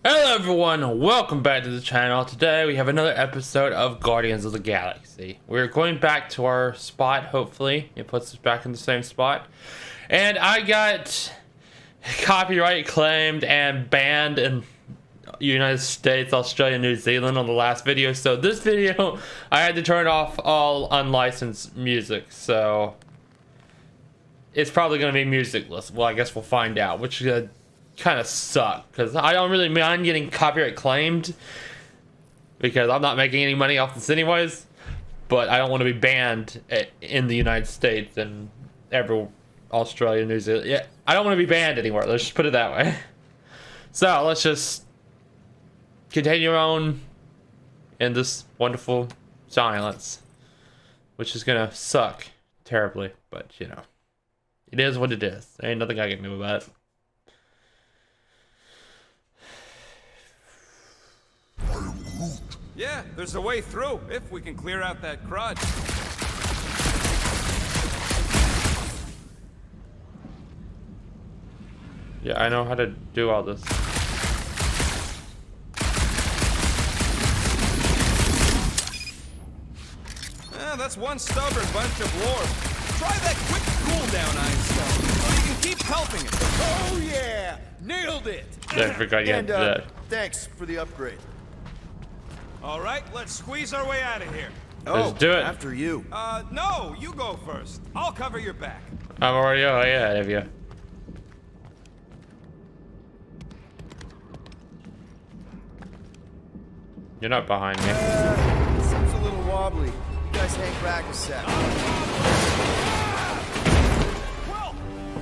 Hello everyone, welcome back to the channel. Today we have another episode of Guardians of the Galaxy. We're going back to our spot, hopefully. It puts us back in the same spot. And I got copyright claimed and banned in United States, Australia, New Zealand on the last video. So this video, I had to turn off all unlicensed music. So it's probably going to be musicless. Well, I guess we'll find out, which is kind of suck because I don't really mind getting copyright claimed because I'm not making any money off this anyways, but I don't want to be banned in the United States and Australia, New Zealand. Yeah, I don't want to be banned anywhere. Let's just put it that way. So let's just continue on in this wonderful silence, which is gonna suck terribly, but you know, it is what it is. There ain't nothing I can do about it. Yeah, there's a way through, if we can clear out that crud. Yeah, I know how to do all this. That's one stubborn bunch of lords. Try that quick cooldown, Einstein, so you can keep pelting it. Oh yeah! Nailed it! I forgot you had to do that. Thanks for the upgrade. All right, let's squeeze our way out of here. Let's do it. After you. No, you go first. I'll cover your back. I'm already ahead of you. You're not behind me. Seems a little wobbly. You guys hang back a sec. Well,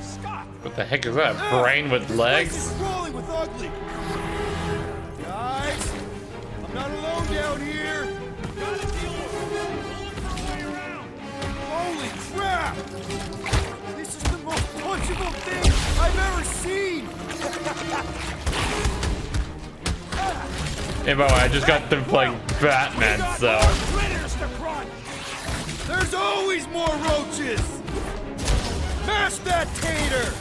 Scott. What the heck is that? Brain with legs? This place is rolling with ugly. Guys, I'm not alone down here. Gotta deal with it. Look for a way around. Holy crap! This is the most punchable thing I've ever seen. Hey, by the way, I just got them playing Batman, so. Critters to crunch. There's always more roaches. Mash that tater.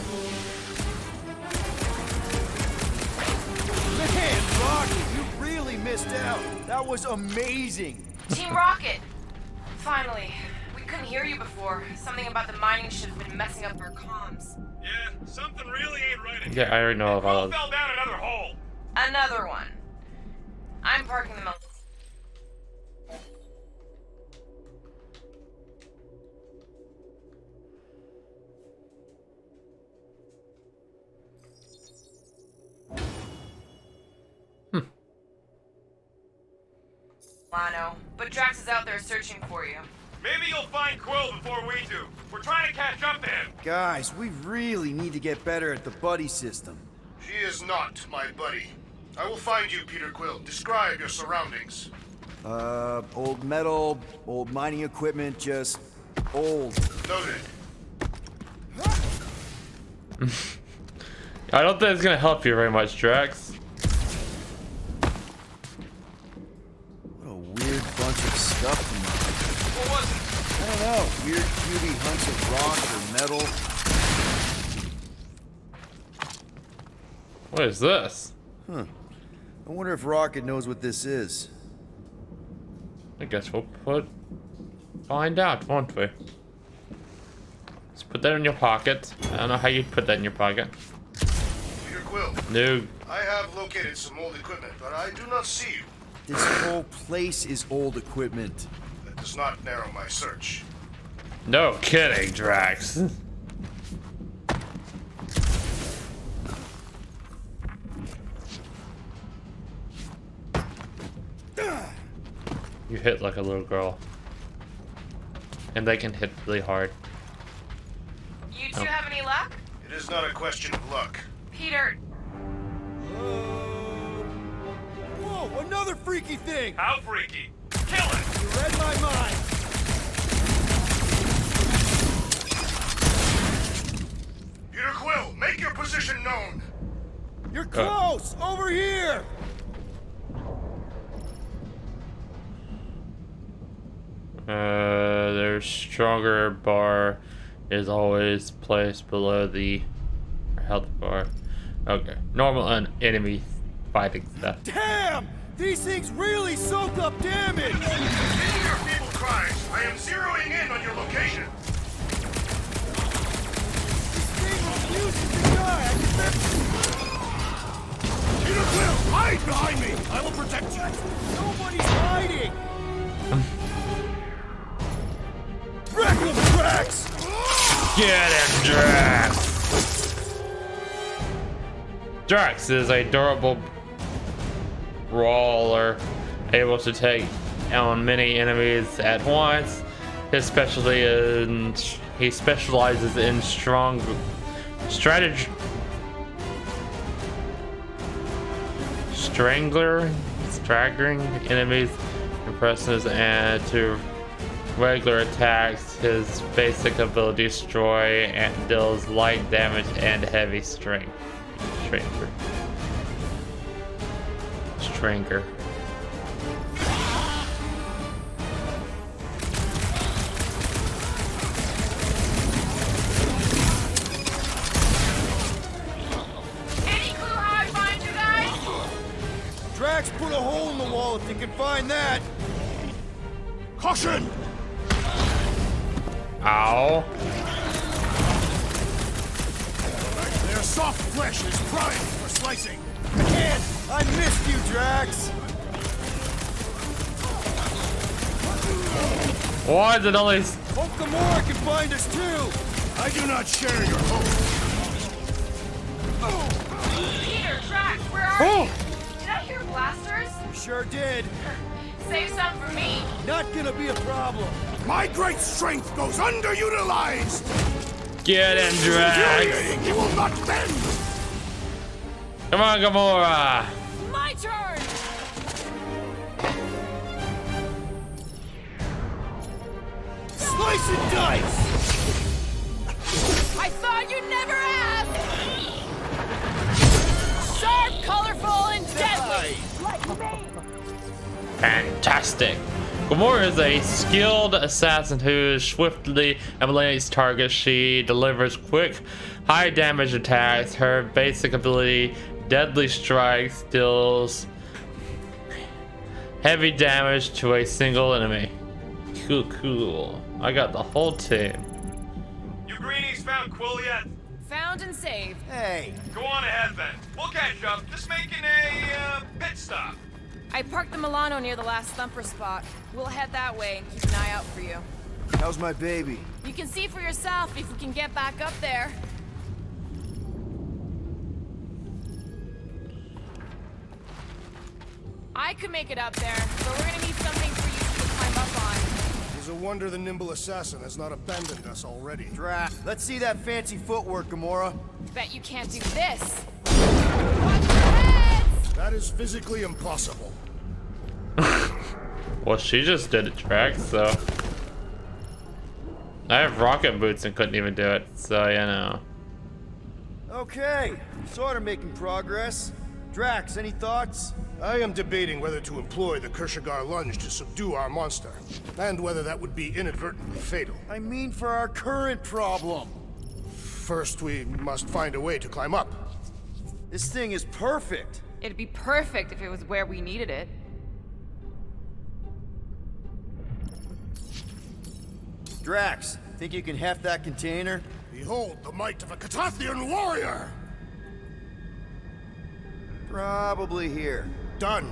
Man, Rocket, you really missed out. That was amazing. Team Rocket! Finally. We couldn't hear you before. Something about the mining ship has been messing up our comms. Yeah, something really ain't right in Yeah, I already know about it. fell down another hole. Another one. I'm parking them up. Lano, but Drax is out there searching for you. Maybe you'll find Quill before we do. We're trying to catch up to him. Guys, we really need to get better at the buddy system. She is not my buddy. I will find you, Peter Quill. Describe your surroundings. Old metal, old mining equipment, just old. Noted. I don't think it's gonna help you very much, Drax. What a weird bunch of stuff to mine. What was it? I don't know, weird cubey hunks of rock or metal. What is this? I wonder if Rocket knows what this is. I guess we'll find out, won't we? Let's put that in your pocket. I don't know how you'd put that in your pocket. Peter Quill, No. I have located some old equipment, but I do not see you. This whole place is old equipment. That does not narrow my search. No kidding, Drax. You hit like a little girl. And they can hit really hard. You two have any luck? It is not a question of luck. Peter, Whoa, another freaky thing! How freaky. Kill it. You read my mind! Peter Quill, make your position known. You're close! Over here! Their stronger bar is always placed below the health bar. Okay. Normal and enemy fighting stuff. Damn! These things really soak up damage! In your feeble cries, I am zeroing in on your location. This thing refuses to die! Peter Quill, hide behind me! I will protect you! Nobody's hiding! Wreck them, Drax! Get him, Drax! Drax is a durable brawler, able to take on many enemies at once. He specializes in straggling enemies, impresses and to regular attacks. His basic ability destroy and deals light damage and heavy strength. Stranger. Any clue how I find you guys? Drax put a hole in the wall if you can find that! Caution! Ow. Their soft flesh is primed for slicing. Man, I missed you, Drax! Why is it only... Hope Gamora can find us too! I do not share your hope. Peter, Drax, where are you? Did I hear blasters? Sure did. Save some for me. Not gonna be a problem. My great strength goes underutilized. Get him, Drax! Infuriating, he will not bend. Come on, Gamora! My turn. Slice and dice! I thought you'd never ask. Sharp, colorful, and deadly. Like me. Fantastic! Gamora is a skilled assassin who swiftly eliminates targets. She delivers quick, high damage attacks. Her basic ability, Deadly Strike, deals heavy damage to a single enemy. Cool. I got the whole team. You greenies found Quill yet? Found and saved. Hey, Go on ahead then. We'll catch up. Just making a pit stop. I parked the Milano near the last thumper spot. We'll head that way and keep an eye out for you. how's my baby? You can see for yourself if we can get back up there. I could make it up there, but we're gonna need something for you to climb up on. It's a wonder the nimble assassin has not abandoned us already. Drax, let's see that fancy footwork, Gamora. Bet you can't do this. Watch your heads! That is physically impossible. Well, she just did it, Drax, so... I have rocket boots and couldn't even do it, so you know. Okay, sort of making progress. Drax, any thoughts? I am debating whether to employ the Kershagar lunge to subdue our monster, and whether that would be inadvertently fatal. I mean for our current problem. First, we must find a way to climb up. This thing is perfect. It'd be perfect if it was where we needed it. Drax, think you can heft that container? Behold the might of a Catathian warrior! Probably here. Done.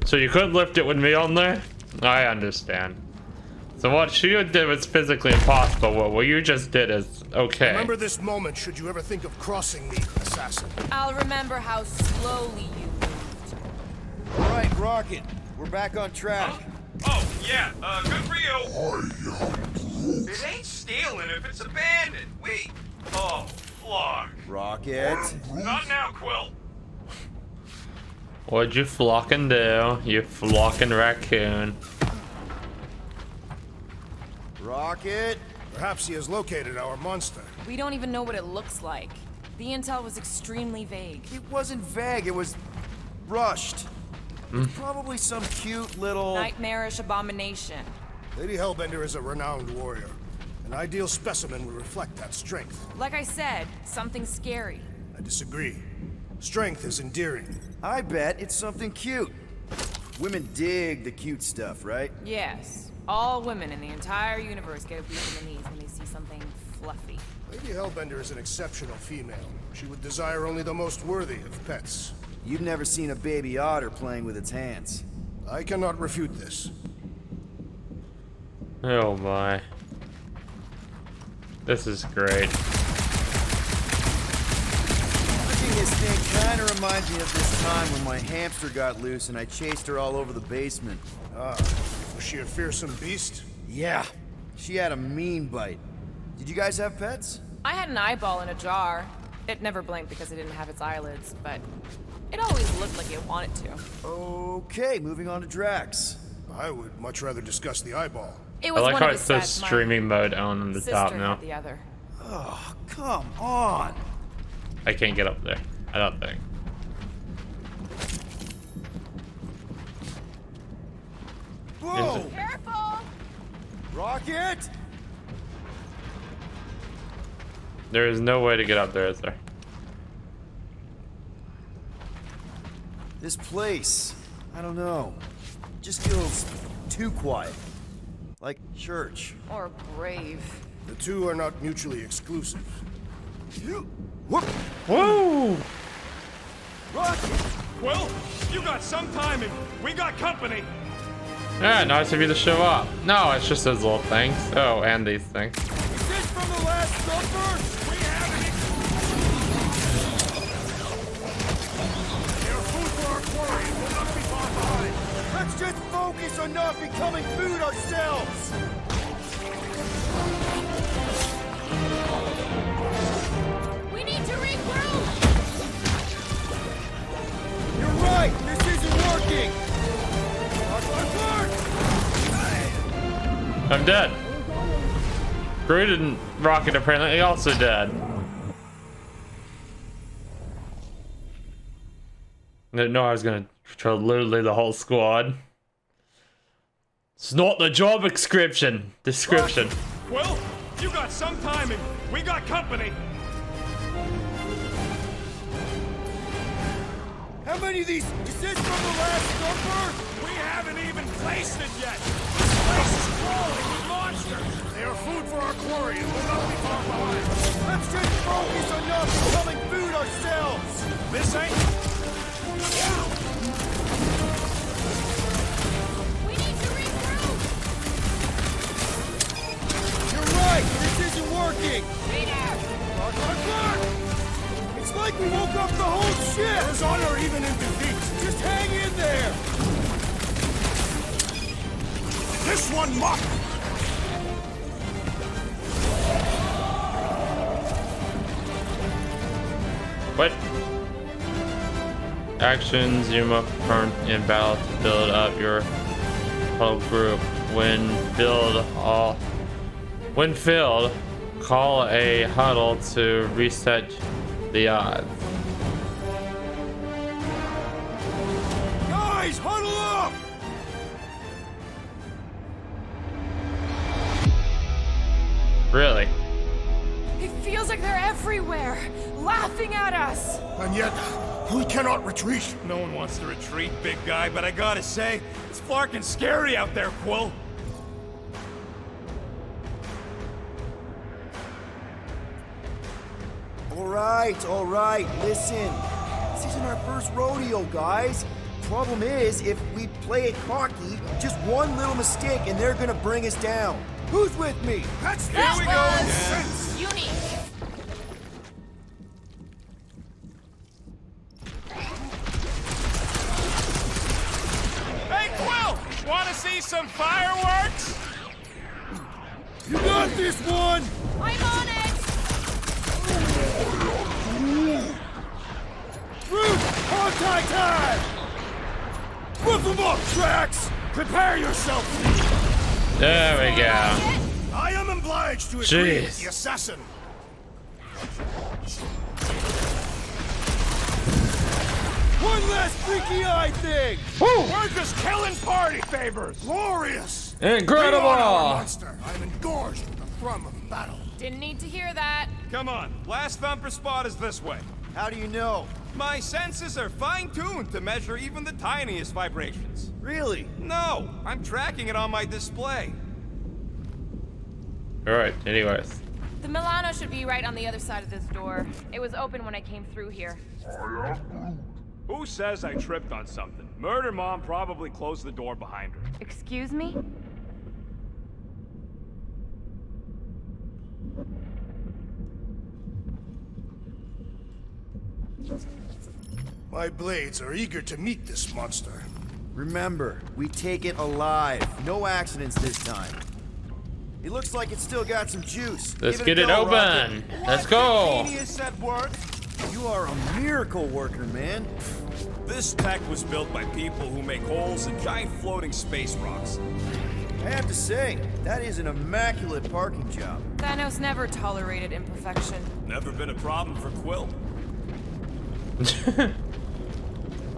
So you couldn't lift it with me on there? I understand. So what she did was physically impossible. What you just did is okay. Remember this moment should you ever think of crossing me, assassin. I'll remember how slowly you moved. All right, Rocket, we're back on track. Oh, yeah, good for you. It ain't stealing if it's abandoned. Wait. Oh, flock. Rocket. Not now, Quill. What'd you flocking do? You flocking raccoon. Rocket. Perhaps he has located our monster. We don't even know what it looks like. The intel was extremely vague. It wasn't vague, it was rushed. It's probably some cute little... Nightmarish abomination. Lady Hellbender is a renowned warrior, and An ideal specimen would reflect that strength. Like I said, something scary. I disagree. Strength is endearing. I bet it's something cute. Women dig the cute stuff, right? Yes. All women in the entire universe get weak in the knees when they see something fluffy. Lady Hellbender is an exceptional female. She would desire only the most worthy of pets. You've never seen a baby otter playing with its hands. I cannot refute this. Oh my. This is great. Watching this thing kind of reminds me of this time when my hamster got loose and I chased her all over the basement. Ah, was she a fearsome beast? Yeah, she had a mean bite. Did you guys have pets? I had an eyeball in a jar. It never blinked because it didn't have its eyelids, but it always looked like it wanted to. Okay, moving on to Drax. I would much rather discuss the eyeball. It I was like one how of it his says sets. My streaming mode on the top sister now. had the other. Oh, come on. I can't get up there. I don't think. Whoa! Careful! Rocket! There is no way to get up there, is there? This place, I don't know, just feels too quiet. Like church. Or brave. The two are not mutually exclusive. Whoop! Woo! Rocket! Well, you got some timing. We got company. Yeah, nice of you to show up. No, it's just those little things. Oh, and these things. Is this from the Last Supper? We have it. They're food for our quarry and we'll not be far behind. Let's just focus on not becoming food ourselves. We need to regroup! You're right, this isn't working. I'm dead. Groot and Rocket apparently also dead. Didn't know I was gonna control literally the whole squad. It's not the job description. Well, you got some timing. We got company. How many of these? Is this from the Last Supper? We haven't even placed it yet. This place is crawling with monsters. They are food for our quarry and will not be far behind. Let's just focus on not becoming food ourselves. This ain't. We need to regroup! You're right, this isn't working. Peter! It's like we woke up the whole ship. There's honor even in defeat. Just hang in there. This one must. What? Actions you must perform in battle to build up your whole group. When filled, call a huddle to reset the odds. Guys, huddle up. Really? It feels like they're everywhere, laughing at us! And yet, we cannot retreat. No one wants to retreat, big guy, but I gotta say, it's flarkin' scary out there, Quill. All right, listen. This isn't our first rodeo, guys. Problem is, if we play it cocky, just one little mistake and they're gonna bring us down. Who's with me? That's Here we go. was unique. Hey, Quill! Wanna see some fireworks? You got this one. I'm on it! Root, hog-tie time. Rip them up, Drax. Prepare yourself. There we go. I am obliged to agree with Jeez. the assassin. One last freaky-eye thing. We're just killing party favors. Glorious. Incredible! Bring on our monster. I'm engorged with the thrum of battle. Didn't need to hear that. Come on, last thumper spot is this way. How do you know? My senses are fine-tuned to measure even the tiniest vibrations. Really? No, I'm tracking it on my display. Alright, anyways. The Milano should be right on the other side of this door. It was open when I came through here. Who says I tripped on something? Murder Mom probably closed the door behind her. Excuse me? My blades are eager to meet this monster. Remember, we take it alive. No accidents this time. It looks like it's still got some juice. Let's Give get it a go, open. Rocket. Let's go. Genius at work. You are a miracle worker, man. This tech was built by people who make holes in giant floating space rocks. I have to say, that is an immaculate parking job. Thanos never tolerated imperfection. Never been a problem for Quill.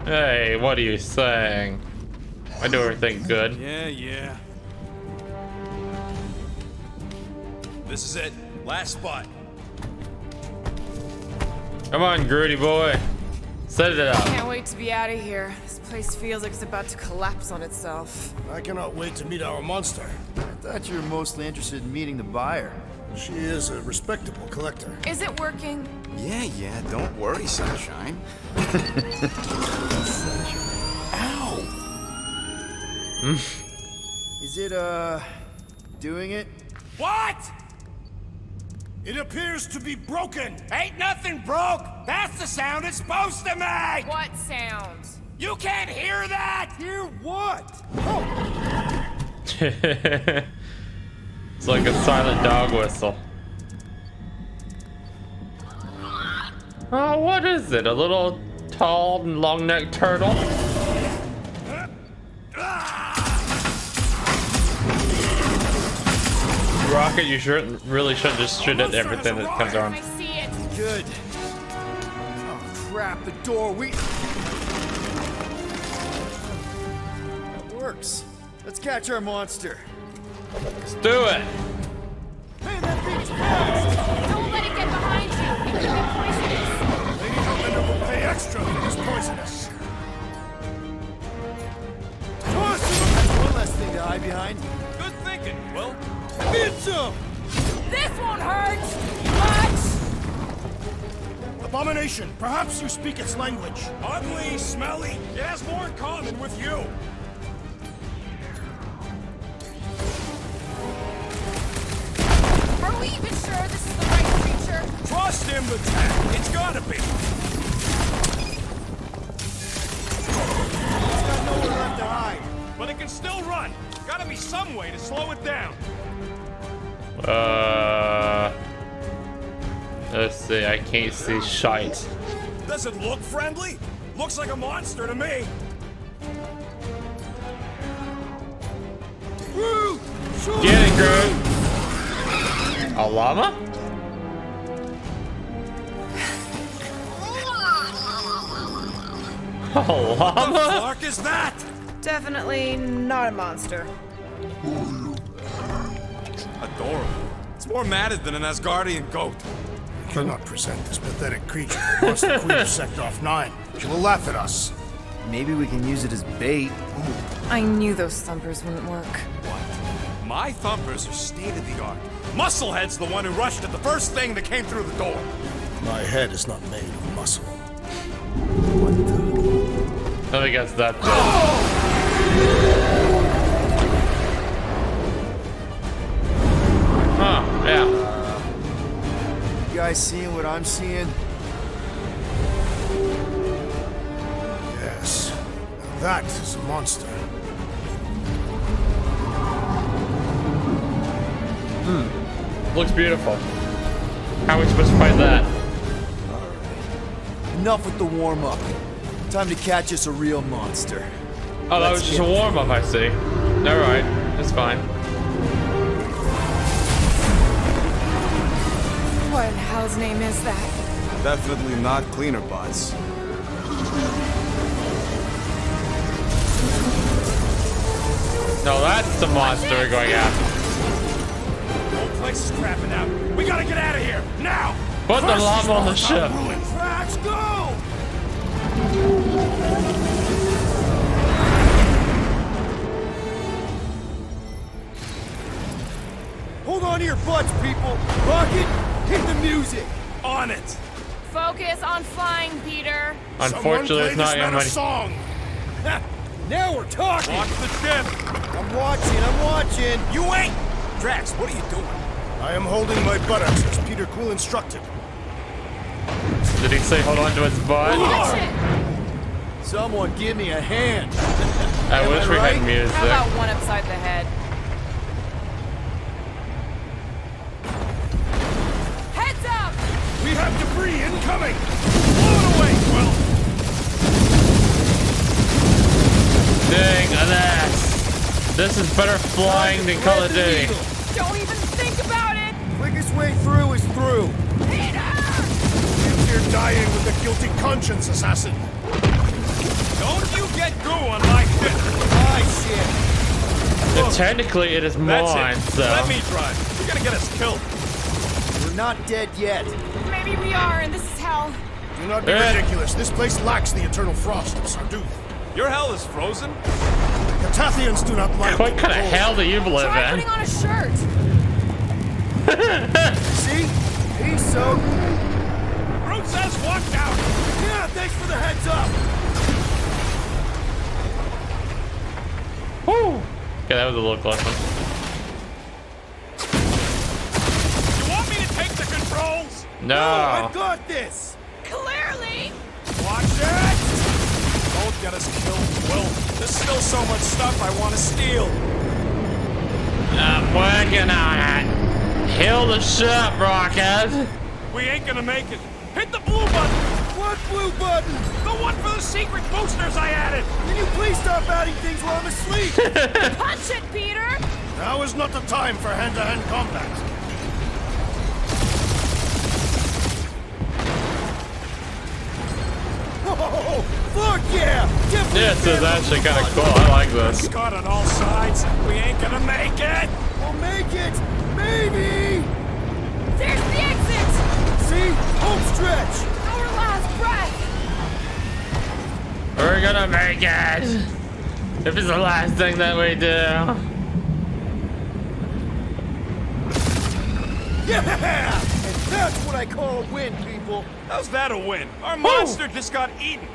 Hey, what are you saying? I do everything good. Yeah. This is it. Last spot. Come on, Groody boy. Set it up. Can't wait to be out of here. This place feels like it's about to collapse on itself. I cannot wait to meet our monster. I thought you were mostly interested in meeting the buyer. She is a respectable collector. Is it working? Yeah, don't worry, Sunshine. Is it, doing it? What? It appears to be broken. Ain't nothing broke. That's the sound it's supposed to make. What sound? You can't hear that. Hear what? It's like a silent dog whistle. Oh, what is it? A little tall and long-necked turtle? Rocket, you really shouldn't just shoot at everything that comes around. I see it. Good. Oh, crap, the door, That works. Let's catch our monster. Let's do it! Man, that thing's fast! Don't let it get behind you. It could be poisonous. Lady Highlander will pay extra for this poisonous. That's one less thing to hide behind. Good thinking, Quill. Get some! This won't hurt much. Abomination, perhaps you speak its language. Ugly, smelly. It has more in common with you. Are we even sure this is the right creature? Trust him, Lieutenant. It's gotta be. It's got nowhere left to hide. But it can still run. Gotta be some way to slow it down. Let's see, I can't see shite. Does it look friendly? Looks like a monster to me. Groot! Shoot! Get it, Groot! A llama? A What the llama? fuck is that? Definitely not a monster. Adorable. It's more matted than an Asgardian goat. We cannot present this pathetic creature to Monster Queen of Sector 9. She will laugh at us. Maybe we can use it as bait. I knew those thumpers wouldn't work. My thumpers are state-of-the-art. Musclehead's the one who rushed at the first thing that came through the door. My head is not made of muscle. I think that's that bit. Huh, yeah. You guys seeing what I'm seeing? Yes. Now that is a monster. Looks beautiful. How are we supposed to fight that? Enough with the warm-up. Time to catch us a real monster. Oh, that was just a warm-up, I see. Alright, that's fine. What in hell's name is that? Definitely not cleaner bots. No, that's the monster we're going after. place is crapping out. We gotta get out of here, now! Put the llama on the ship. Drax, go! Hold on to your butts, people! Rocket, hit the music! On it! Focus on flying, Peter. Unfortunately, it's not Someone your play this man money. a song. Ha! Now we're talking! Watch the ship. I'm watching! You ain't! Drax, what are you doing? I am holding my buttocks as Peter Quill instructed. Did he say hold on to his butt? Watch it. Someone give me a hand! I Am wish I we right? had music. How about one upside the head? Heads up! We have debris incoming! Blow it away, Quill! Dang, alas. This is better flying than Call of Duty. Don't even think about it! Quickest way through is through! Peter! You're dying with a guilty conscience, assassin. Don't you get goo on my ship. My shit! And technically, it is That's mine, it. so. Let me drive. You're gonna get us killed. We're not dead yet. Maybe we are, and this is hell. Do not be ridiculous. This place lacks the eternal frost of Sarduth. Your hell is frozen? The Tathians do not like What kind of cold. hell do you live Try in? putting on a shirt. See? He's so... Groot says walk down. Yeah, thanks for the heads up! Woo! Okay, that was a little close one. You want me to take the controls? No. I've got this! Clearly! Watch it! Don't get us killed, Will. There's still so much stuff I want to steal. I'm working on it. Heal the ship, Rocket. We ain't gonna make it. Hit the blue button. What blue button? The one for the secret boosters I added. Can you please stop adding things while I'm asleep? Punch it, Peter! Now is not the time for hand-to-hand combat. Oh, fuck yeah! Definitely This is family actually kind of fun. cool. I like this. Scott on all sides. We ain't gonna make it. We'll make it! Maybe! There's the exit! See? Home stretch! Our last breath! We're gonna make it. If it's the last thing that we do. Yeah! And that's what I call a win, people! How's that a win? Our monster just got eaten.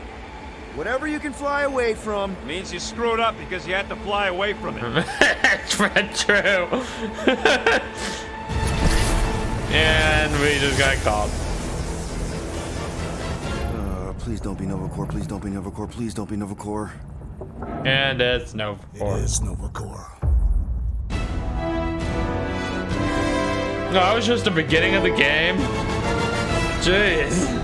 Whatever you can fly away from. Means you screwed up because you had to fly away from it. True. And we just got caught. Please don't be Nova Corps, please don't be Nova Corps, please don't be Nova Corps. And it's no four. It is Nova Corps. No, it was just the beginning of the game. Jeez.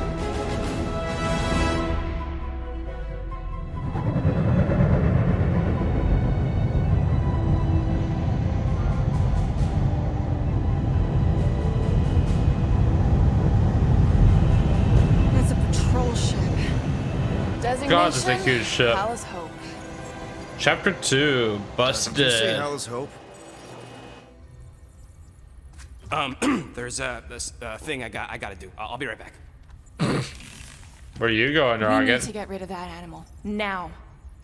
It's a patrol ship. Designation, God, it's a huge ship. Palace Hope. Chapter 2, Did you say busted. Hell is Hope? There's this thing I gotta do. I'll be right back. Where you going, We need Rocket? to get rid of that animal. Now.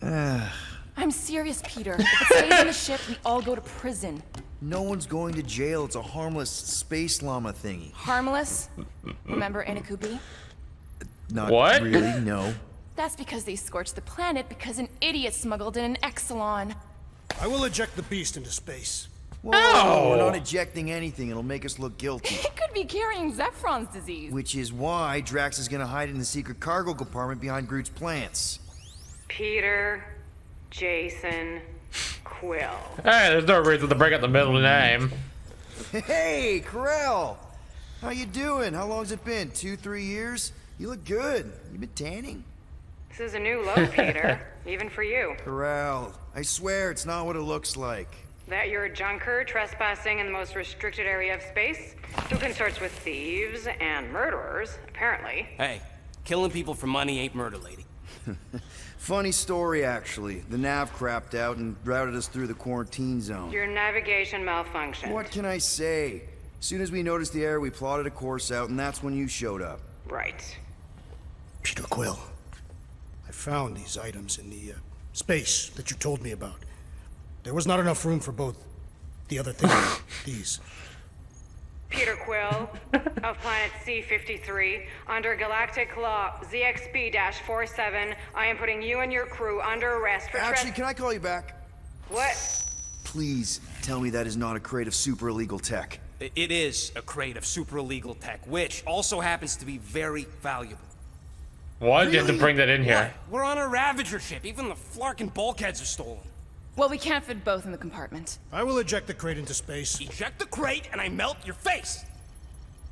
I'm serious, Peter. If it stays on the ship, we all go to prison. No one's going to jail. It's a harmless space llama thingy. Harmless? Remember Inakubi? Not What? really, no. That's because they scorched the planet because an idiot smuggled in an Exelon. I will eject the beast into space. Whoa, we're not ejecting anything. It'll make us look guilty. It could be carrying Zephron's disease. Which is why Drax is gonna hide in the secret cargo compartment behind Groot's plants. Peter, Jason, Quill. Hey, there's no reason to break up the middle name. Hey, Corel! How you doing? How long's it been? 2-3 years? You look good. You been tanning? This is a new low, Peter, even for you. Corel, I swear it's not what it looks like. That you're a junker trespassing in the most restricted area of space, who consorts with thieves and murderers, apparently. Hey, killing people for money ain't murder, lady. Funny story, actually. The nav crapped out and routed us through the quarantine zone. Your navigation malfunctioned. What can I say? As soon as we noticed the error, we plotted a course out, and that's when you showed up. Right. Peter Quill, I found these items in the space that you told me about. There was not enough room for both the other thing and these. Peter Quill of planet C-53, under Galactic Law ZXB-47, I am putting you and your crew under arrest for Actually, can I call you back? What? Please tell me that is not a crate of super illegal tech. It is a crate of super illegal tech, which also happens to be very valuable. Why did you have to bring that in here? What? We're on a Ravager ship. Even the Flarkin bulkheads are stolen. Well, we can't fit both in the compartment. I will eject the crate into space. Eject the crate and I melt your face!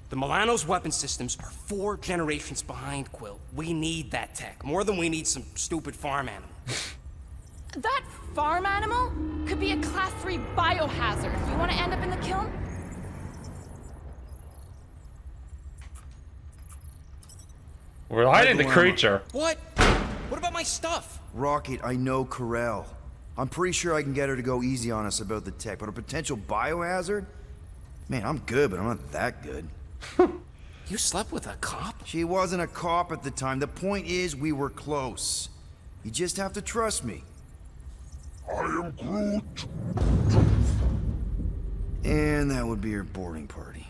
The Milano's weapon systems are 4 generations behind, Quill. We need that tech, more than we need some stupid farm animal. That farm animal could be a Class 3 biohazard. You want to end up in the kiln? We're hiding the creature. What? What about my stuff? Rocket, I know Corel. I'm pretty sure I can get her to go easy on us about the tech, but a potential biohazard? Man, I'm good, but I'm not that good. You slept with a cop? She wasn't a cop at the time. The point is, we were close. You just have to trust me. I am Groot. And that would be her boarding party.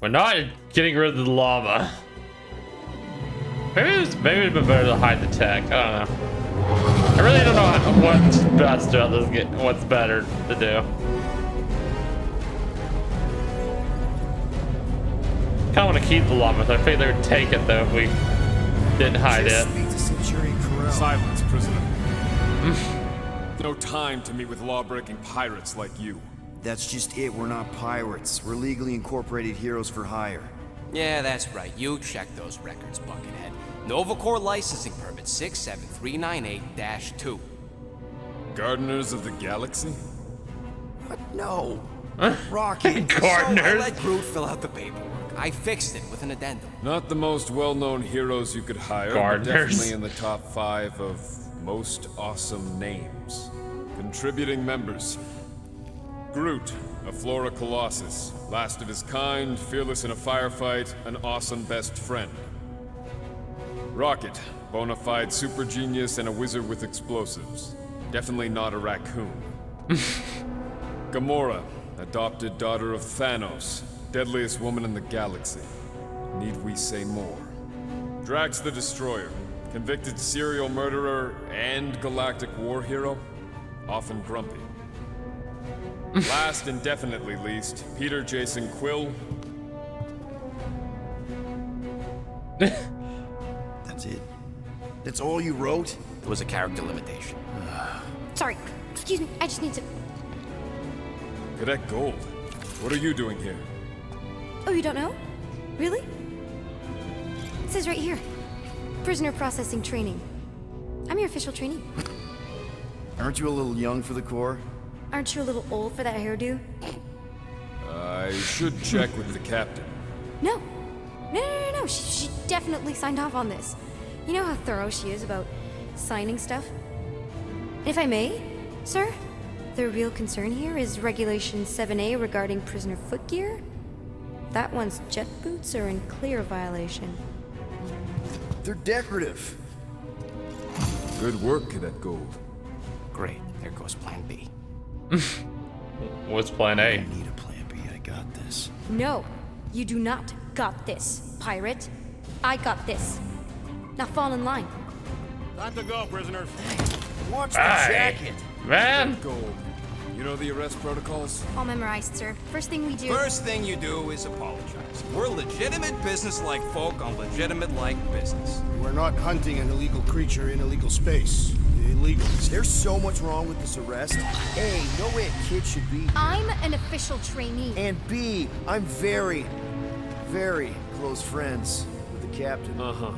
We're not getting rid of the llama. Maybe it would have been better to hide the tech. I don't know. I really don't know what's best about this. What's better to do. Kind of want to keep the llama. I think they would take it though if we didn't hide it. Speak to Centurion Corel. Silence, prisoner. No time to meet with law-breaking pirates like you. That's just it. We're not pirates. We're legally incorporated heroes for hire. Yeah, that's right. You check those records, Buckethead. Novacore licensing permit 67398-2. Gardeners of the Galaxy? What? No. Rocket. Gardeners. So I let Groot fill out the paperwork. I fixed it with an addendum. Not the most well-known heroes you could hire, Gardeners. but definitely in the top 5 of most awesome names. Contributing members. Groot, a Flora Colossus, last of his kind, fearless in a firefight, an awesome best friend. Rocket, bona fide super genius and a wizard with explosives. Definitely not a raccoon. Gamora, adopted daughter of Thanos, deadliest woman in the galaxy. Need we say more? Drax the Destroyer, convicted serial murderer and galactic war hero, often grumpy. Last and definitely least, Peter Jason Quill. That's it. That's all you wrote? It was a character limitation. Sorry, excuse me, I just need to... Cadet Gold, what are you doing here? Oh, you don't know? Really? It says right here. Prisoner processing training. I'm your official trainee. Aren't you a little young for the Corps? Aren't you a little old for that hairdo? I should check with the captain. No. No. She definitely signed off on this. You know how thorough she is about signing stuff? And if I may, sir, the real concern here is Regulation 7A regarding prisoner footgear. That one's jet boots are in clear violation. They're decorative. Good work, Cadet Gold. Great. There goes Plan B. What's plan I A? don't need a plan B. I got this. No, you do not got this, pirate. I got this. Now fall in line. Time to go, prisoners. Watch the Aye. jacket. Man! Gold, you know the arrest protocols? All memorized, sir. First thing we do... First thing you do is apologize. We're legitimate business-like folk on legitimate-like business. We're not hunting an illegal creature in illegal space. Illegal. There's so much wrong with this arrest. A, no way a kid should be here. I'm an official trainee. And B, I'm very, very close friends with the captain. Uh-huh.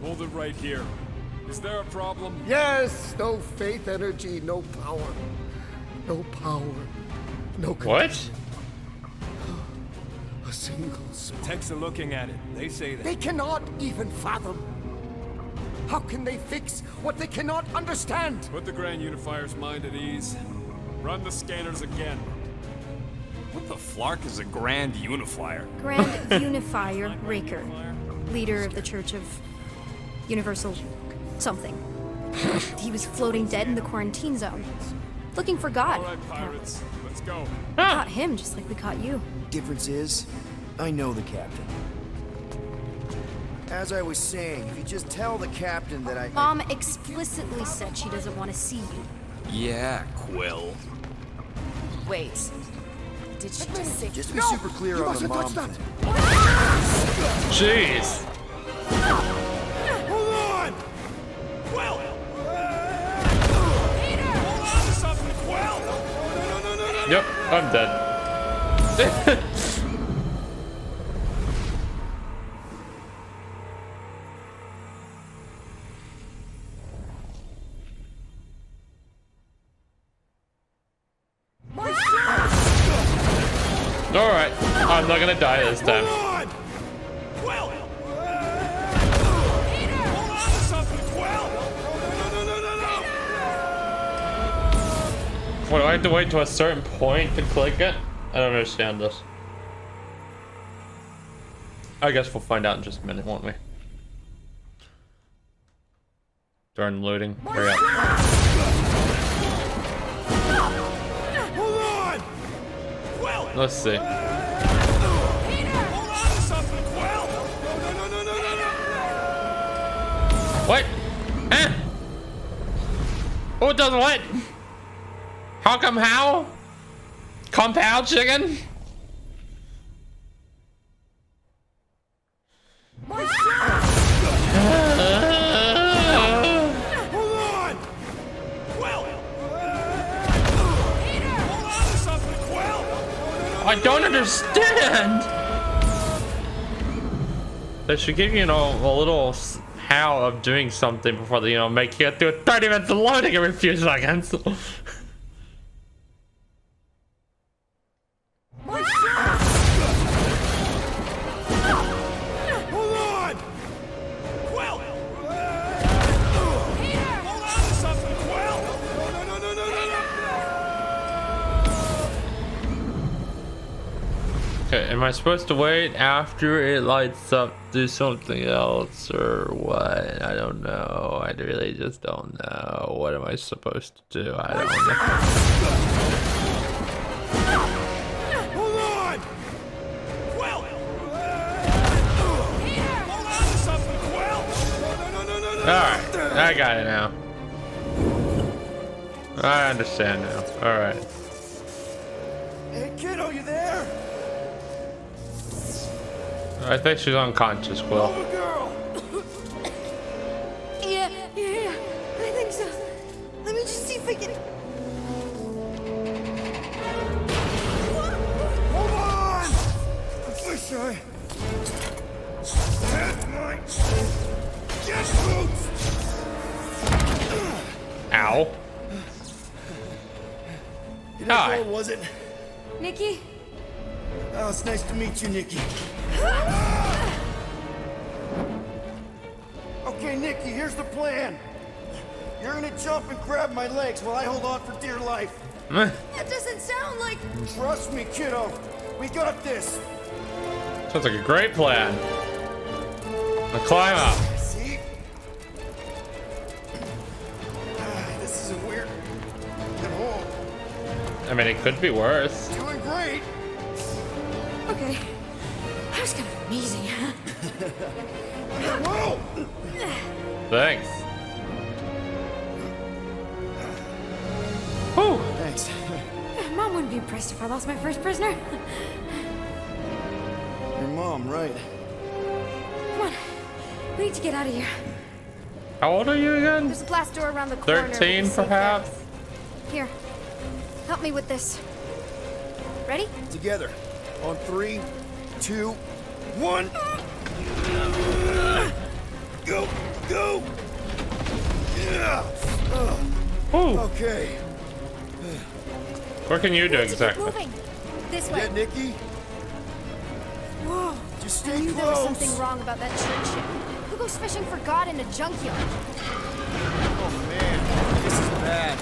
Hold it right here. Is there a problem? Yes, no faith energy, no power. No power. No What? A single spark. Techs are looking at it. They say that. They cannot even fathom. How can they fix what they cannot understand? Put the Grand Unifier's mind at ease. Run the scanners again. What the flark is a Grand Unifier? Grand Unifier Raker, leader of the Church of Universal something. He was floating dead in the quarantine zone, looking for God. All right, pirates, let's go. We caught him just like we caught you. Difference is, I know the captain. As I was saying, if you just tell the captain that I... Mom explicitly said she doesn't want to see you. Yeah, Quill. Wait. Did she just say... Just to be super clear on the mom thing. Jeez. Hold on! Quill! Hold on to something, Quill! No. Yep, I'm dead. Alright, I'm not gonna die this time. Hold on! Quill! Hold on to something, Quill! No. What, do I have to wait to a certain point to click it? I don't understand this. I guess we'll find out in just a minute, won't we? Darn loading. Hurry up. Hold on! Quill! Let's see. Hold on to something, Quill! No. What? Eh? Oh, it doesn't what? How come how? Compound chicken? Hold on! Quill! Hold on to something, Quill! I don't understand. They should give you, a little how of doing something before they, make you do 30 minutes of loading every few seconds. Hold on! Quill! Hold on to something, Quill! No. Okay, am I supposed to wait after it lights up, do something else, or what? I don't know. I really just don't know. What am I supposed to do? I don't know. Hold on! Quill! Hold on to something, Quill! No. Alright, I got it now. I understand now. Alright. Hey, kiddo, you there? I think she's unconscious, Quill. Over, girl! Yeah, I think so. Let me just see if I can. Hold on! I wish I had my jet boots! Ow. You know Hi. what was it? Nikki? Oh, it's nice to meet you, Nikki. Okay, Nikki, here's the plan. You're gonna jump and grab my legs while I hold on for dear life. That doesn't sound like. Trust me, kiddo. We got this. Sounds like a great plan. Now climb up. See? This isn't weird at all. I mean, it could be worse. Doing great. Okay. That was kind of amazing, huh? Whoa! Thanks. Whew. Thanks. Mom wouldn't be impressed if I lost my first prisoner. Your mom, right? Come on. We need to get out of here. How old are you again? There's a glass door around the corner. with 13, a safe perhaps? there. Here. Help me with this. Ready? Together. On 3, 2, 1. Go! Yeah. Ooh. Okay. What can you do We need to keep exactly? moving. This way. Yeah, Nikki? Whoa. Just I stay knew close. there was something wrong about that church ship. Who goes fishing for God in a junkyard? Oh man, this is bad.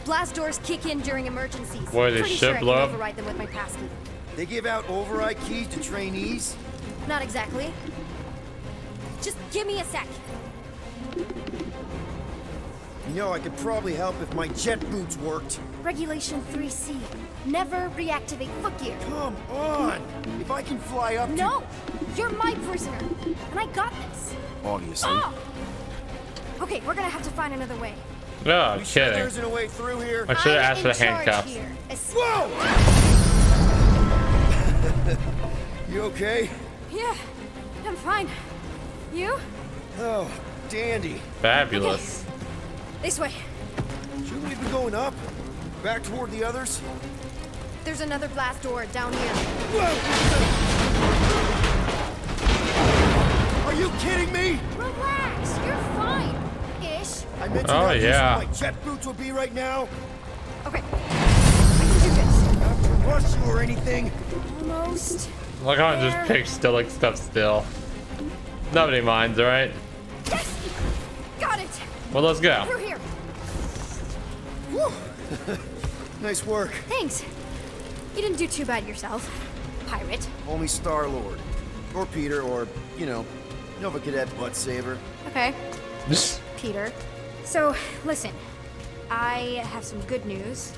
Blast doors kick in during emergencies. Boy, they Pretty should sure I can blow up. override them with my passkey. They give out override keys to trainees? Not exactly. Just give me a sec. You know, I could probably help if my jet boots worked. Regulation 3C. Never reactivate footgear. Come on! If I can fly up to... No! You're my prisoner. And I got this. Obviously. Oh! Okay, we're gonna have to find another way. No, You sure kidding. there isn't a way through here? I should have I'm asked for in the charge handcuffs. here. Whoa! You okay? Yeah, I'm fine. You? Oh, dandy. Fabulous. This way. Shouldn't we be going up? Back toward the others? There's another blast door down here. Whoa! Are you kidding me? Relax, you're fine. Ish. I mentioned Oh, how yeah. useful my jet boots would be right now. Okay. I can do this. Not to rush you or anything. Almost. Look how it just picks still like stuff still. Nobody minds, alright? Yes! Got it! Well, let's go. Through here. Whew. Nice work. Thanks. You didn't do too bad yourself, pirate. Only Star-Lord. Or Peter, or, you know, Nova Cadet Butt Saber. Okay. Peter. So, listen. I have some good news.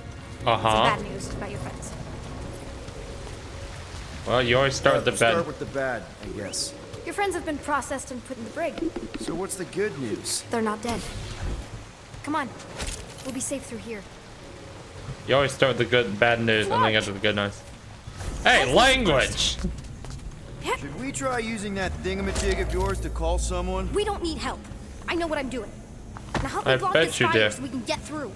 Some bad news about your friends. Well, you always start with the Start bed. with the bad, I guess. Your friends have been processed and put in the brig. So what's the good news? They're not dead. Come on. We'll be safe through here. You always start with the good, bad news, and then get to the good news. Hey, language! Should we try using that thingamajig of yours to call someone? We don't need help. I know what I'm doing. Now help I me block bet this you fire do. so we can get through.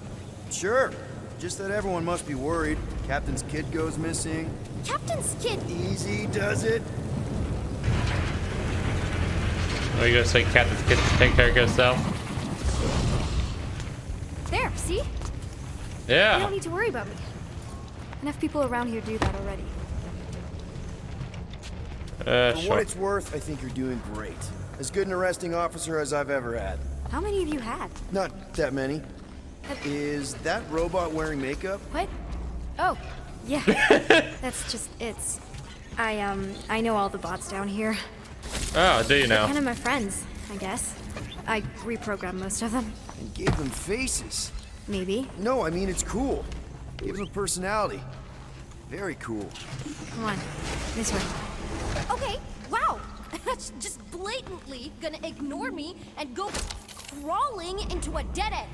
Sure. Just that everyone must be worried. Captain's kid goes missing. Captain's kid. Easy does it. Are you gonna say Captain's kid to take care of herself? There, see? You Yeah. don't need to worry about me. Enough people around here do that already. For Sure. what it's worth, I think you're doing great. As good an arresting officer as I've ever had. How many of you had? Not that many. Is that robot wearing makeup? What? Oh, yeah. That's just I know all the bots down here. Oh, do you They're know? kind of my friends, I guess. I reprogrammed most of them. And gave them faces. Maybe. No, I mean it's cool. Gives them personality. Very cool. Come on, this way. Okay, wow. That's just blatantly gonna ignore me and go crawling into a dead end.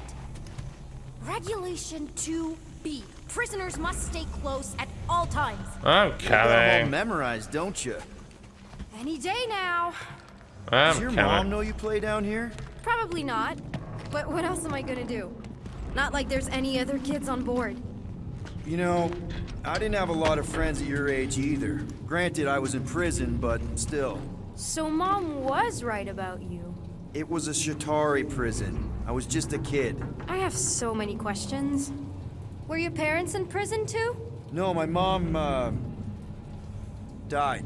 Regulation 2B. Prisoners must stay close at all times. I'm You got 'em all coming. memorized, don't you? Any day now. Does I'm your mom coming. know you play down here? Probably not. But what else am I gonna do? Not like there's any other kids on board. You know, I didn't have a lot of friends at your age either. Granted, I was in prison, but still. So Mom was right about you. It was a Shatari prison. I was just a kid. I have so many questions. Were your parents in prison too? No, my mom, died.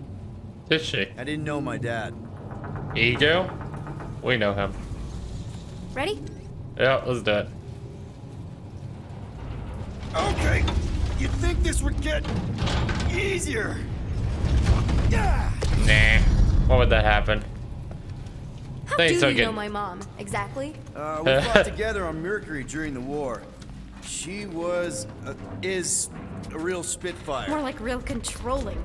Did she? I didn't know my dad. Ego? We know him. Ready? Yeah, let's do it. Okay, you'd think this would get easier. Yeah. Nah. What would that happen? How Thanks, do you okay. know my mom? Exactly? We fought together on Mercury during the war. She was, is a real spitfire. More like real controlling.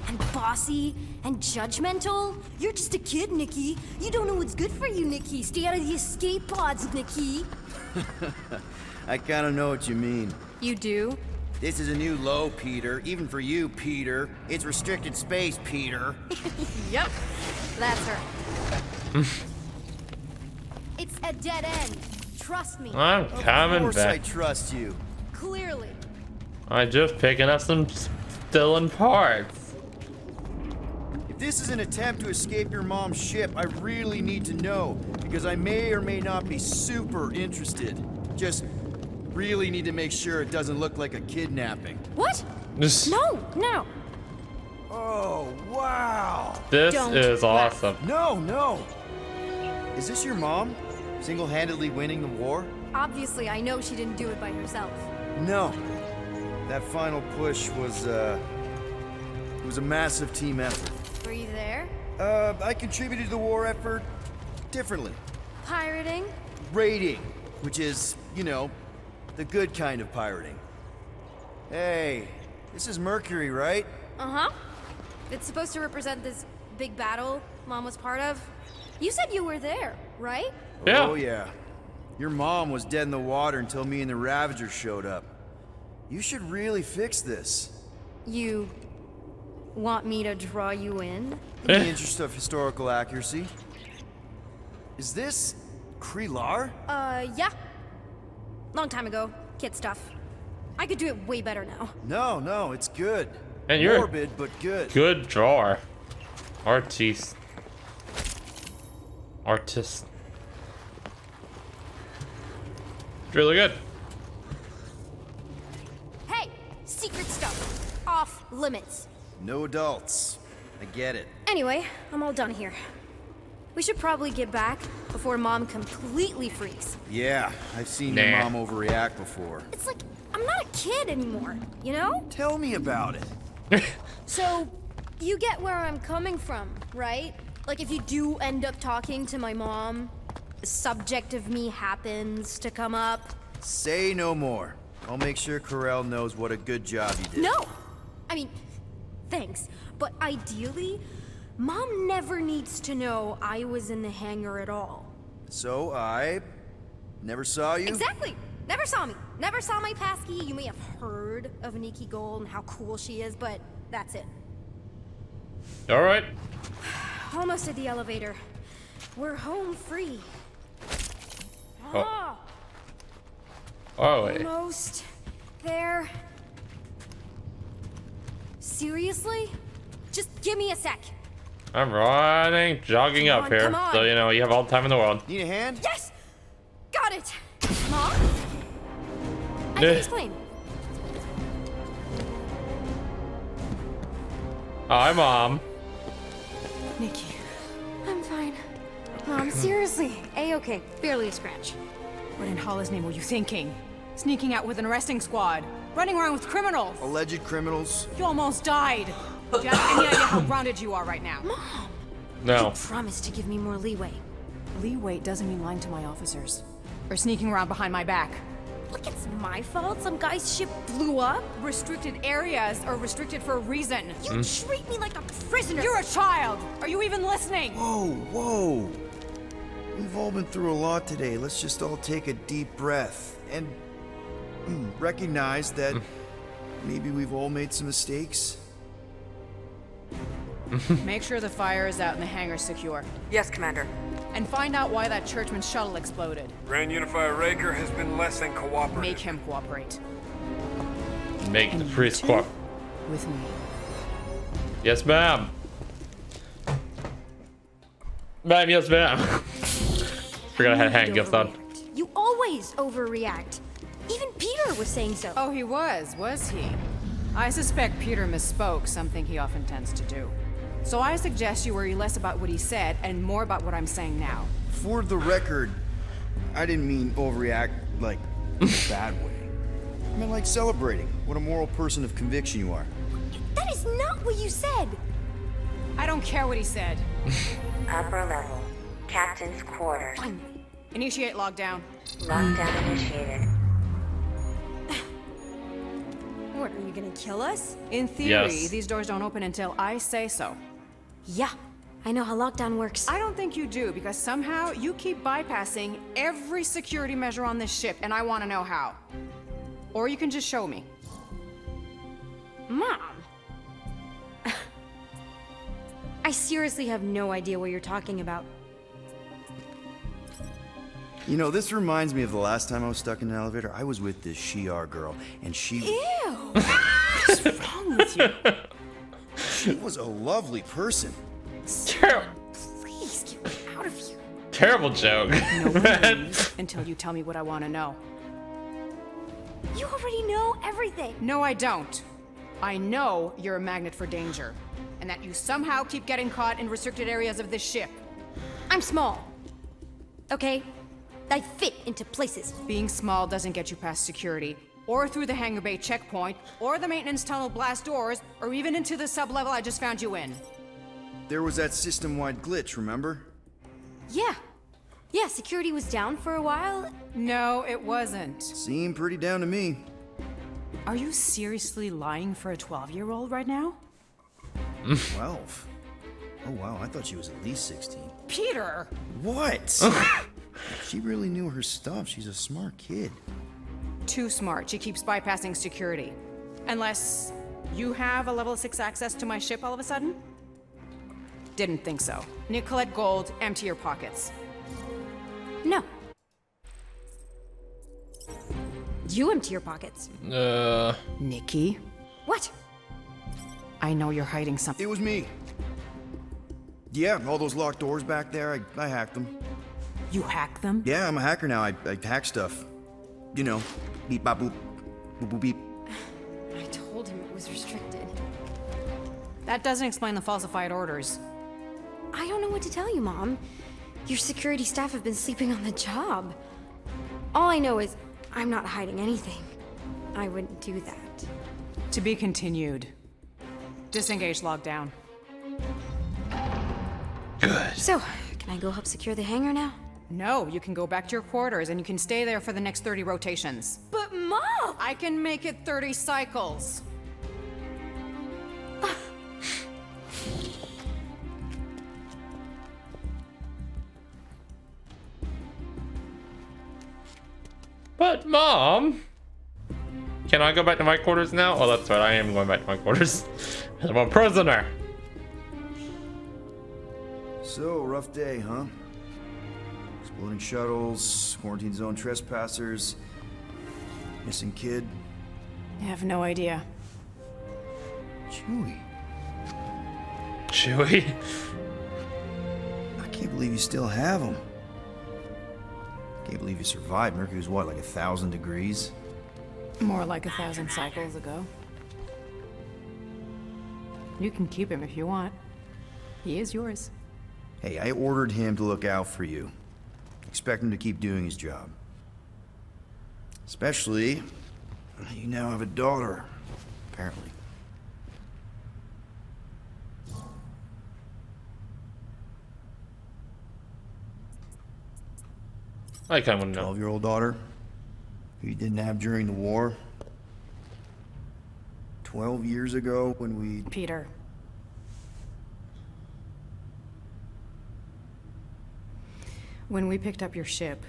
And bossy and judgmental. You're just a kid, Nikki. You don't know what's good for you, Nikki. Stay out of the escape pods, Nikki. I kind of know what you mean. You do? This is a new low, Peter. Even for you, Peter. It's restricted space, Peter. Yep. That's her. It's a dead end. Trust me. I'm Of coming course I back. trust you. Clearly. I'm just picking up some stolen parts. If this is an attempt to escape your mom's ship, I really need to know, because I may or may not be super interested. Just really need to make sure it doesn't look like a kidnapping. What? This No. Oh, wow. Don't is laugh. awesome. No. Is this your mom? Single-handedly winning the war? obviously I know she didn't do it by herself. No. That final push was, it was a massive team effort. Were you there? I contributed to the war effort differently. Pirating? Raiding, which is, you know, the good kind of pirating. Hey, this is Mercury, right? Uh-huh. It's supposed to represent this big battle Mom was part of. You said you were there, right? Yeah. Oh, yeah. Your mom was dead in the water until me and the Ravagers showed up. You should really fix this. You want me to draw you in? In the interest of historical accuracy. Is this Krelar? Yeah. Long time ago. Kid stuff. I could do it way better now. No, it's good. And you're morbid, but good. Good drawer. Artist. Really good. Hey! Secret stuff. Off limits. No adults. I get it. Anyway, I'm all done here. We should probably get back before Mom completely freaks. Yeah, I've seen your mom overreact before. It's like, I'm not a kid anymore, you know? Tell me about it. So, you get where I'm coming from, right? Like, if you do end up talking to my mom, the subject of me happens to come up. Say no more. I'll make sure Corell knows what a good job you did. No! I mean, thanks. But ideally, Mom never needs to know I was in the hangar at all. So I never saw you? Exactly! Never saw me. Never saw my passkey. You may have heard of Nikki Gold and how cool she is, but that's it. All right. Almost at the elevator. We're home free. Oh. Oh, wait. Almost there. Seriously? Just give me a sec. I'm running, jogging Come up on, here. come on. So, you know, you have all the time in the world. Need a hand? Yes! Got it! Mom? I can explain. Hi, Mom. Nikki. I'm fine. Mom, seriously. A-okay. Barely a scratch. What in Hollis' name were you thinking? Sneaking out with an arresting squad? Running around with criminals? Alleged criminals? You almost died. Do you have any idea how grounded you are right now? Mom! No. You promised to give me more leeway. Leeway doesn't mean lying to my officers. Or sneaking around behind my back. Look, it's my fault some guy's ship blew up. Restricted areas are restricted for a reason. You treat me like a prisoner. You're a child! Are you even listening? Whoa. We've all been through a lot today. Let's just all take a deep breath and recognize that maybe we've all made some mistakes. Make sure the fire is out and the hangar's secure. Yes, Commander. And find out why that churchman's shuttle exploded. Grand Unifier Raker has been less than cooperative. Make him cooperate. Make the priest cooperate. With me. Yes, ma'am. Ma'am, yes, ma'am. Forgot I had handcuffs on. You always overreact. Even Peter was saying so. Oh, he was he? I suspect Peter misspoke, something he often tends to do. So I suggest you worry less about what he said and more about what I'm saying now. For the record, I didn't mean overreact like in a bad way. I meant like celebrating what a moral person of conviction you are. That is not what you said. I don't care what he said. Upper level. Captain's quarters. Finally. Initiate lockdown. Lockdown initiated. What, are you gonna kill us? In theory, these doors don't open until I say so. Yeah, I know how lockdown works. I don't think you do, because somehow you keep bypassing every security measure on this ship, and I want to know how. Or you can just show me. Mom! I seriously have no idea what you're talking about. You know, this reminds me of the last time I was stuck in an elevator. I was with this Shi'ar girl, and she... Ew! What's wrong with you? She was a lovely person. Please get me out of here. Terrible joke. No until you tell me what I want to know. You already know everything. No, I don't. I know you're a magnet for danger, and that you somehow keep getting caught in restricted areas of this ship. I'm small. Okay? I fit into places. Being small doesn't get you past security, or through the hangar bay checkpoint, or the maintenance tunnel blast doors, or even into the sub-level I just found you in. There was that system-wide glitch, remember? Yeah. Yeah, security was down for a while. No, it wasn't. Seemed pretty down to me. Are you seriously lying for a 12-year-old right now? 12? Oh wow, I thought she was at least 16. Peter! What? She really knew her stuff. She's a smart kid. Too smart. She keeps bypassing security. Unless you have a level 6 access to my ship all of a sudden? Didn't think so. Nicolette Gold, empty your pockets. No. You empty your pockets. Nikki? What? I know you're hiding something. It was me. Yeah, all those locked doors back there, I hacked them. You hacked them? Yeah, I'm a hacker now. I hack stuff. You know, beep, bop, boop, boop, boop, beep. I told him it was restricted. That doesn't explain the falsified orders. I don't know what to tell you, Mom. Your security staff have been sleeping on the job. All I know is I'm not hiding anything. I wouldn't do that. To be continued. Disengage lockdown. Good. So, can I go help secure the hangar now? No, you can go back to your quarters and you can stay there for the next 30 rotations. But Mom! I can make it 30 cycles. But Mom, can I go back to my quarters now? Oh, that's right, I am going back to my quarters. I'm a prisoner. So, rough day, huh? Exploding shuttles, quarantine zone trespassers, missing kid. I have no idea. Chewie. Chewie? I can't believe you still have him. Can't believe you survived. Mercury was what, like 1,000 degrees? More like 1,000 cycles ago. You can keep him if you want. He is yours. Hey, I ordered him to look out for you. Expect him to keep doing his job. Especially, you now have a daughter, apparently. I kind of want to know. 12-year-old daughter, who you didn't have during the war. 12 years ago when we... Peter. When we picked up your ship,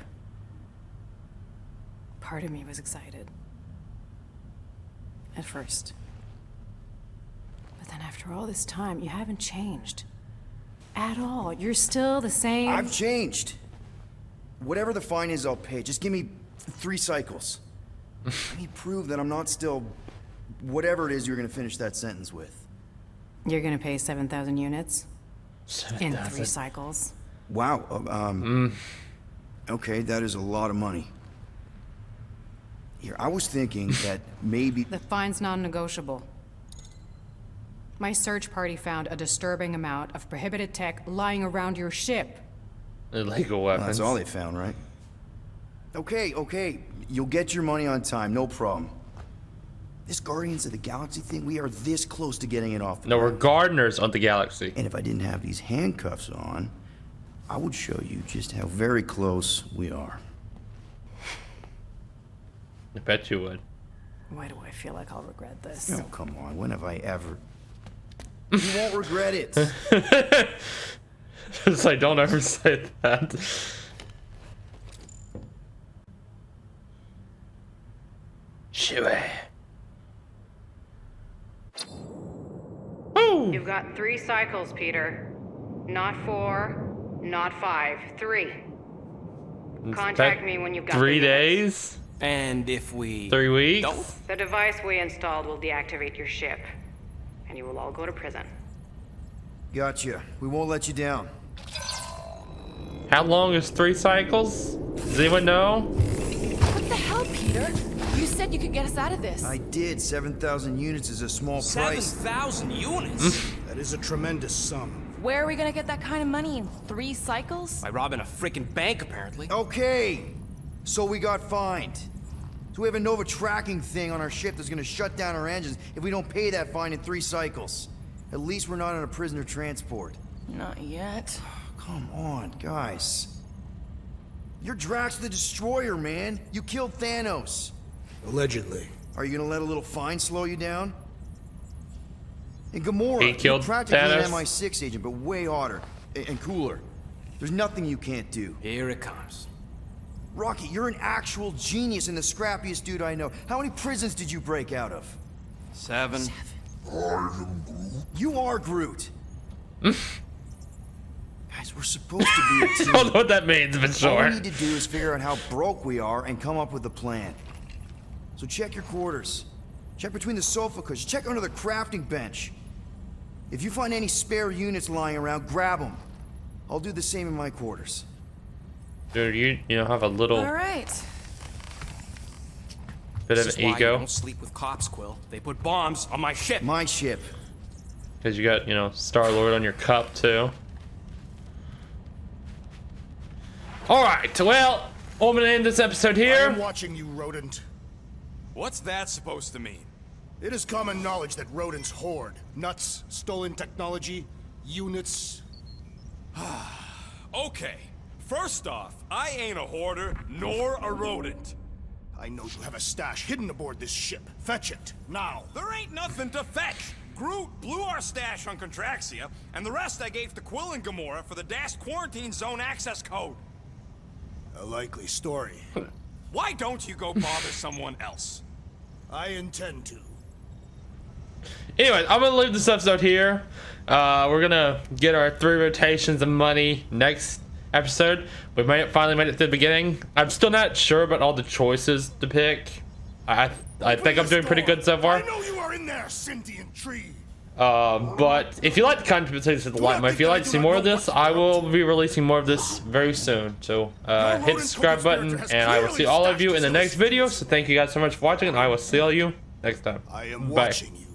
part of me was excited. At first. But then after all this time, you haven't changed. At all. You're still the same... I've changed. Whatever the fine is, I'll pay. Just give me 3 cycles. Let me prove that I'm not still... whatever it is you're gonna finish that sentence with. You're gonna pay 7,000 units? 7,000. In 3 cycles? Wow, okay, that is a lot of money. Here, I was thinking that maybe... The fine's non-negotiable. My search party found a disturbing amount of prohibited tech lying around your ship. Illegal weapons. Well, that's all they found, right? Okay, you'll get your money on time, no problem. This Guardians of the Galaxy thing, we are this close to getting it off. No, we're gardeners of the galaxy. And if I didn't have these handcuffs on, I would show you just how very close we are. I bet you would. Why do I feel like I'll regret this? Oh, come on, when have I ever... You won't regret it. It's like, don't ever say that. Chewie. Woo! You've got 3 cycles, Peter. Not 4, not 5, 3. Contact me when you've got 3 the days? And if we... 3 weeks? Don't? The device we installed will deactivate your ship, and you will all go to prison. Gotcha. We won't let you down. How long is 3 cycles? Does anyone know? What the hell, Peter? You said you could get us out of this. I did. 7,000 units is a small price. 7,000 units? That is a tremendous sum. Where are we gonna get that kind of money in 3 cycles? By robbing a freaking bank, apparently. Okay, so we got fined. So we have a Nova tracking thing on our ship that's gonna shut down our engines if we don't pay that fine in 3 cycles. At least we're not on a prisoner transport. Not yet. Come on, guys. You're Drax the Destroyer, man. You killed Thanos. Allegedly. Are you gonna let a little fine slow you down? And Gamora, He killed you're practically Thanos. an MI6 agent, but way hotter and cooler. There's nothing you can't do. Here it comes. Rocky, you're an actual genius and the scrappiest dude I know. How many prisons did you break out of? 7. You are Groot. Guys, we're supposed to be a team. Don't know what that means, but All sure. we need to do is figure out how broke we are and come up with a plan. So check your quarters. Check between the sofa cushions. Check under the crafting bench. If you find any spare units lying around, grab them. I'll do the same in my quarters. Dude, you know, have a little All right. bit This of is why you ego. don't sleep with cops, Quill. They put bombs on my ship. My ship. Because you got, you know, Star-Lord on your cup, too. Alright, well, I'm going to end this episode I here. am watching you, rodent. What's that supposed to mean? It is common knowledge that rodents hoard nuts, stolen technology, units. Okay, first off, I ain't a hoarder nor a rodent. I know you have a stash hidden aboard this ship. Fetch it, now. There ain't nothing to fetch. Groot blew our stash on Contraxia, and the rest I gave to Quill and Gamora for the DAS quarantine zone access code. A likely story. Why don't you go bother someone else? I intend to. Anyway, I'm going to leave this episode here. We're going to get our 3 rotations of money next episode. We finally made it to the beginning. I'm still not sure about all the choices to pick. I think I'm doing pretty good so far. I know you are in there, sentient tree. But if you like the content, please hit the like button. If you'd like to see more of this, I will be releasing more of this very soon. So hit the subscribe button, and I will see all of you in the next video. So thank you guys so much for watching, and I will see all of you next time. I am Bye. watching you.